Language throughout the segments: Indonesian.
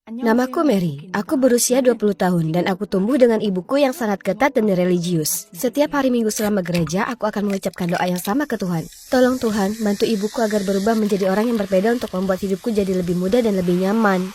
Namaku Mary, aku berusia 20 tahun dan aku tumbuh dengan ibuku yang sangat ketat dan religius. Setiap hari Minggu selama gereja, aku akan mengucapkan doa yang sama ke Tuhan. Tolong Tuhan, bantu ibuku agar berubah menjadi orang yang berbeda untuk membuat hidupku jadi lebih mudah dan lebih nyaman.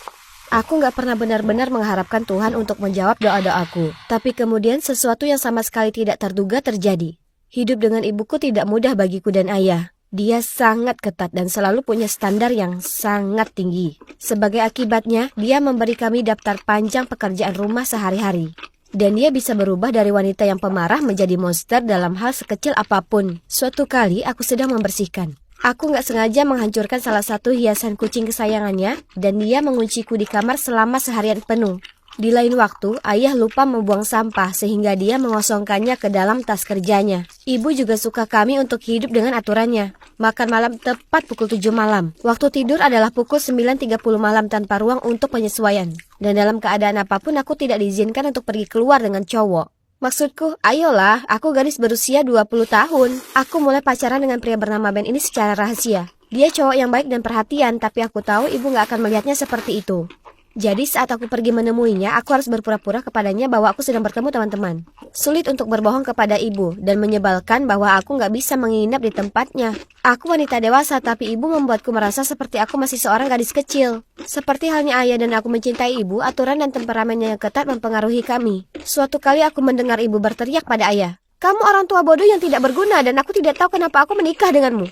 Aku gak pernah benar-benar mengharapkan Tuhan untuk menjawab doa-doaku. Tapi kemudian sesuatu yang sama sekali tidak terduga terjadi. Hidup dengan ibuku tidak mudah bagiku dan ayah. Dia sangat ketat dan selalu punya standar yang sangat tinggi. Sebagai akibatnya, dia memberi kami daftar panjang pekerjaan rumah sehari-hari. Dan dia bisa berubah dari wanita yang pemarah menjadi monster dalam hal sekecil apapun. Suatu kali aku sedang membersihkan. Aku gak sengaja menghancurkan salah satu hiasan kucing kesayangannya dan dia mengunciku di kamar selama seharian penuh. Di lain waktu, ayah lupa membuang sampah sehingga dia mengosongkannya ke dalam tas kerjanya. Ibu juga suka kami untuk hidup dengan aturannya. Makan malam tepat pukul 7 malam. Waktu tidur adalah pukul 9.30 malam tanpa ruang untuk penyesuaian. Dan dalam keadaan apapun aku tidak diizinkan untuk pergi keluar dengan cowok. Maksudku, ayolah, aku gadis berusia 20 tahun. Aku mulai pacaran dengan pria bernama Ben ini secara rahasia. Dia cowok yang baik dan perhatian, tapi aku tahu ibu gak akan melihatnya seperti itu. Jadi saat aku pergi menemuinya, aku harus berpura-pura kepadanya bahwa aku sedang bertemu teman-teman. Sulit untuk berbohong kepada ibu, dan menyebalkan bahwa aku gak bisa menginap di tempatnya. Aku wanita dewasa, tapi ibu membuatku merasa seperti aku masih seorang gadis kecil. Seperti halnya ayah dan aku mencintai ibu, aturan dan temperamennya yang ketat mempengaruhi kami. Suatu kali aku mendengar ibu berteriak pada ayah, "Kamu orang tua bodoh yang tidak berguna dan aku tidak tahu kenapa aku menikah denganmu."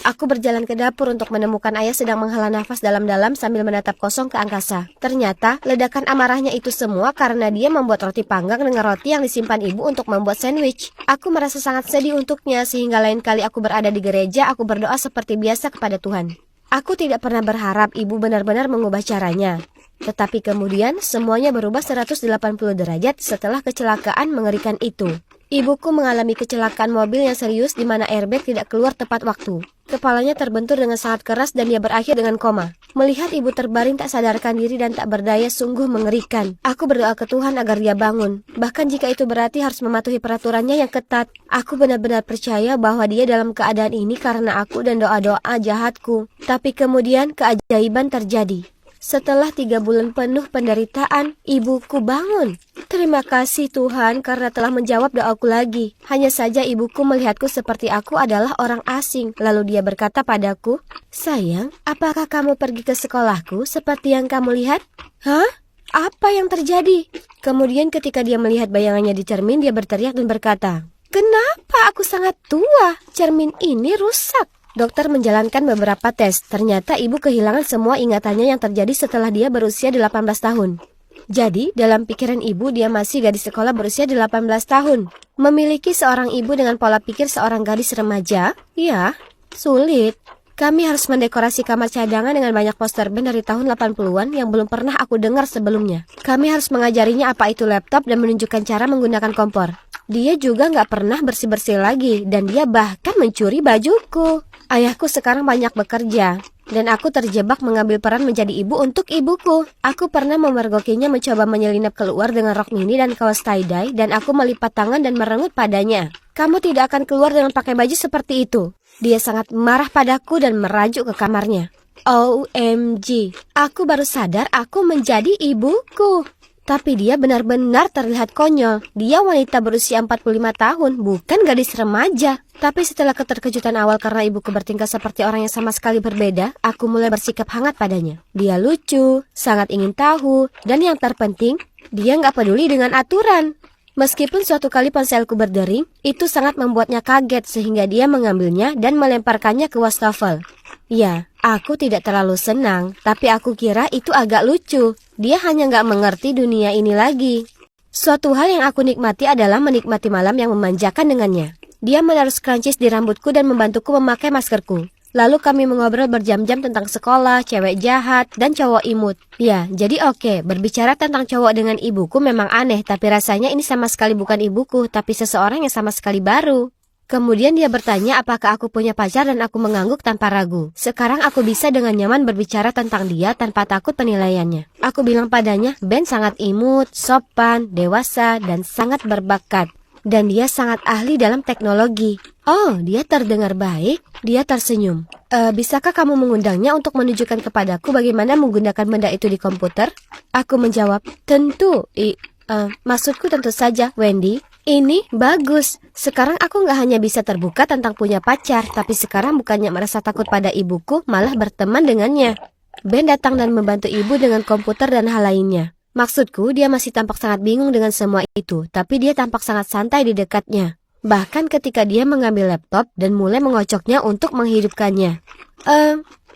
Aku berjalan ke dapur untuk menemukan ayah sedang menghela nafas dalam-dalam sambil menatap kosong ke angkasa. Ternyata, ledakan amarahnya itu semua karena dia membuat roti panggang dengan roti yang disimpan ibu untuk membuat sandwich. Aku merasa sangat sedih untuknya sehingga lain kali aku berada di gereja, aku berdoa seperti biasa kepada Tuhan. Aku tidak pernah berharap ibu benar-benar mengubah caranya. Tetapi kemudian, semuanya berubah 180 derajat setelah kecelakaan mengerikan itu. Ibuku mengalami kecelakaan mobil yang serius di mana airbag tidak keluar tepat waktu. Kepalanya terbentur dengan sangat keras dan dia berakhir dengan koma. Melihat ibu terbaring tak sadarkan diri dan tak berdaya sungguh mengerikan. Aku berdoa ke Tuhan agar dia bangun. Bahkan jika itu berarti harus mematuhi peraturannya yang ketat. Aku benar-benar percaya bahwa dia dalam keadaan ini karena aku dan doa-doa jahatku. Tapi kemudian keajaiban terjadi. Setelah 3 bulan penuh penderitaan, ibuku bangun. Terima kasih Tuhan karena telah menjawab doaku lagi. Hanya saja ibuku melihatku seperti aku adalah orang asing. Lalu dia berkata padaku, "Sayang, apakah kamu pergi ke sekolahku seperti yang kamu lihat?" "Hah? Apa yang terjadi?" Kemudian ketika dia melihat bayangannya di cermin, dia berteriak dan berkata, "Kenapa aku sangat tua? Cermin ini rusak." Dokter menjalankan beberapa tes. Ternyata ibu kehilangan semua ingatannya yang terjadi setelah dia berusia 18 tahun. Jadi, dalam pikiran ibu, dia masih gadis sekolah berusia 18 tahun. Memiliki seorang ibu dengan pola pikir seorang gadis remaja? Ya, sulit. Kami harus mendekorasi kamar cadangan dengan banyak poster band dari tahun 80-an yang belum pernah aku dengar sebelumnya. Kami harus mengajarinya apa itu laptop dan menunjukkan cara menggunakan kompor. Dia juga nggak pernah bersih-bersih lagi dan dia bahkan mencuri bajuku. Ayahku sekarang banyak bekerja dan aku terjebak mengambil peran menjadi ibu untuk ibuku. Aku pernah memergokinya mencoba menyelinap keluar dengan rok mini dan kaos tie-dye dan aku melipat tangan dan merengut padanya. "Kamu tidak akan keluar dengan pakai baju seperti itu." Dia sangat marah padaku dan merajuk ke kamarnya. OMG, aku baru sadar aku menjadi ibuku. Tapi dia benar-benar terlihat konyol. Dia wanita berusia 45 tahun, bukan gadis remaja. Tapi setelah keterkejutan awal karena ibuku bertingkah seperti orang yang sama sekali berbeda, aku mulai bersikap hangat padanya. Dia lucu, sangat ingin tahu, dan yang terpenting, dia nggak peduli dengan aturan. Meskipun suatu kali ponselku berdering, itu sangat membuatnya kaget sehingga dia mengambilnya dan melemparkannya ke wastafel. Ya, aku tidak terlalu senang, tapi aku kira itu agak lucu. Dia hanya nggak mengerti dunia ini lagi. Suatu hal yang aku nikmati adalah menikmati malam yang memanjakan dengannya. Dia menaruh scrunchies di rambutku dan membantuku memakai maskerku. Lalu kami mengobrol berjam-jam tentang sekolah, cewek jahat, dan cowok imut. Ya, jadi oke, berbicara tentang cowok dengan ibuku memang aneh, tapi rasanya ini sama sekali bukan ibuku, tapi seseorang yang sama sekali baru. Kemudian dia bertanya apakah aku punya pacar dan aku mengangguk tanpa ragu. Sekarang aku bisa dengan nyaman berbicara tentang dia tanpa takut penilaiannya. Aku bilang padanya, Ben sangat imut, sopan, dewasa, dan sangat berbakat. dan dia sangat ahli dalam teknologi. Oh, dia terdengar baik. Dia tersenyum. Bisakah kamu mengundangnya untuk menunjukkan kepadaku bagaimana menggunakan benda itu di komputer? Aku menjawab, tentu. Maksudku tentu saja, Wendy. Ini bagus. Sekarang aku nggak hanya bisa terbuka tentang punya pacar, tapi sekarang bukannya merasa takut pada ibuku, malah berteman dengannya. Ben datang dan membantu ibu dengan komputer dan hal lainnya. Maksudku, dia masih tampak sangat bingung dengan semua itu, tapi dia tampak sangat santai di dekatnya. Bahkan ketika dia mengambil laptop dan mulai mengocoknya untuk menghidupkannya.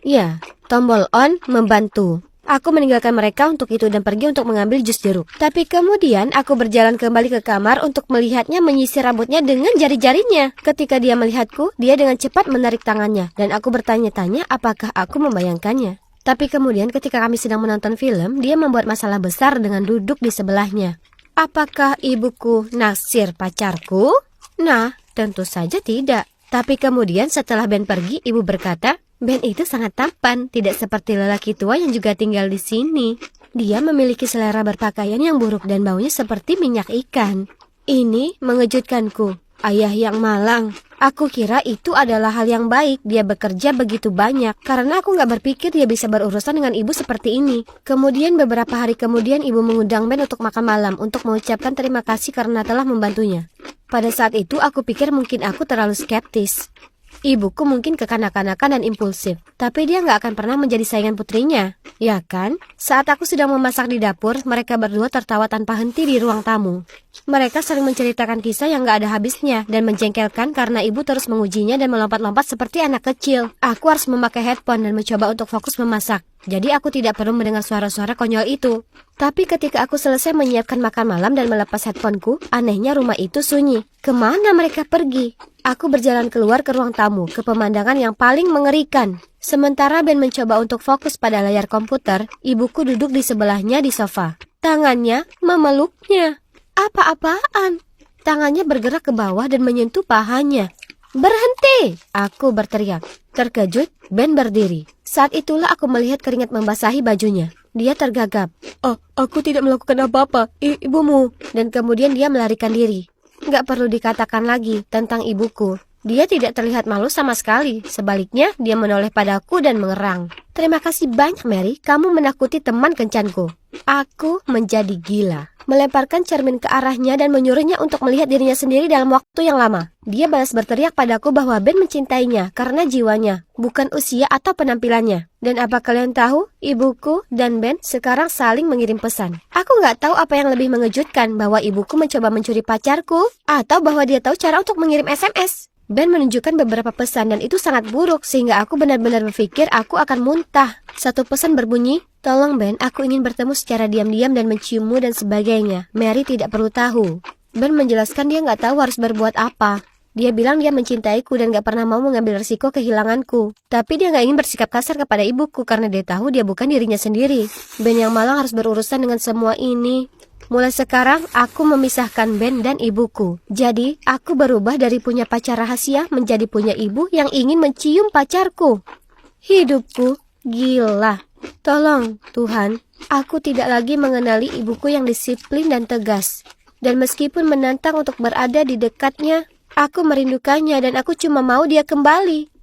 Ya, tombol on membantu. Aku meninggalkan mereka untuk itu dan pergi untuk mengambil jus jeruk. Tapi kemudian aku berjalan kembali ke kamar untuk melihatnya menyisir rambutnya dengan jari-jarinya. Ketika dia melihatku, dia dengan cepat menarik tangannya. Dan aku bertanya-tanya apakah aku membayangkannya. Tapi kemudian ketika kami sedang menonton film, dia membuat masalah besar dengan duduk di sebelahnya. Apakah ibuku naksir pacarku? Nah, tentu saja tidak. Tapi kemudian setelah Ben pergi, ibu berkata, Ben itu sangat tampan, tidak seperti lelaki tua yang juga tinggal di sini. Dia memiliki selera berpakaian yang buruk dan baunya seperti minyak ikan. Ini mengejutkanku. Ayah yang malang. Aku kira itu adalah hal yang baik. Dia bekerja begitu banyak. Karena aku gak berpikir dia bisa berurusan dengan ibu seperti ini. Kemudian beberapa hari kemudian ibu mengundang Ben untuk makan malam untuk mengucapkan terima kasih karena telah membantunya. Pada saat itu aku pikir mungkin aku terlalu skeptis. Ibuku mungkin kekanak-kanakan dan impulsif, tapi dia nggak akan pernah menjadi saingan putrinya, ya kan? Saat aku sedang memasak di dapur, mereka berdua tertawa tanpa henti di ruang tamu. Mereka sering menceritakan kisah yang nggak ada habisnya dan menjengkelkan karena ibu terus mengujinya dan melompat-lompat seperti anak kecil. Aku harus memakai headphone dan mencoba untuk fokus memasak, jadi aku tidak perlu mendengar suara-suara konyol itu. Tapi ketika aku selesai menyiapkan makan malam dan melepas headphoneku, anehnya rumah itu sunyi. Kemana mereka pergi? Aku berjalan keluar ke ruang tamu, ke pemandangan yang paling mengerikan. Sementara Ben mencoba untuk fokus pada layar komputer, ibuku duduk di sebelahnya di sofa. Tangannya memeluknya. Apa-apaan? Tangannya bergerak ke bawah dan menyentuh pahanya. Berhenti! Aku berteriak. Terkejut, Ben berdiri. Saat itulah aku melihat keringat membasahi bajunya. Dia tergagap. Oh, aku tidak melakukan apa-apa, ibumu. Dan kemudian dia melarikan diri. Nggak perlu dikatakan lagi tentang ibuku. Dia tidak terlihat malu sama sekali. Sebaliknya, dia menoleh padaku dan mengerang. Terima kasih banyak, Mary. Kamu menakuti teman kencanku. Aku menjadi gila. Melemparkan cermin ke arahnya dan menyuruhnya untuk melihat dirinya sendiri dalam waktu yang lama. Dia balas berteriak padaku bahwa Ben mencintainya karena jiwanya, bukan usia atau penampilannya. Dan apa kalian tahu? Ibuku dan Ben sekarang saling mengirim pesan. Aku nggak tahu apa yang lebih mengejutkan, bahwa ibuku mencoba mencuri pacarku, atau bahwa dia tahu cara untuk mengirim SMS. Ben menunjukkan beberapa pesan dan itu sangat buruk sehingga aku benar-benar berpikir aku akan muntah. Satu pesan berbunyi, tolong Ben, aku ingin bertemu secara diam-diam dan menciummu dan sebagainya. Mary tidak perlu tahu. Ben menjelaskan dia nggak tahu harus berbuat apa. Dia bilang dia mencintaiku dan gak pernah mau mengambil risiko kehilanganku. Tapi dia gak ingin bersikap kasar kepada ibuku karena dia tahu dia bukan dirinya sendiri. Ben yang malang harus berurusan dengan semua ini. Mulai sekarang, aku memisahkan Ben dan ibuku. Jadi, aku berubah dari punya pacar rahasia menjadi punya ibu yang ingin mencium pacarku. Hidupku gila. Tolong, Tuhan, aku tidak lagi mengenali ibuku yang disiplin dan tegas. Dan meskipun menantang untuk berada di dekatnya, aku merindukannya dan aku cuma mau dia kembali.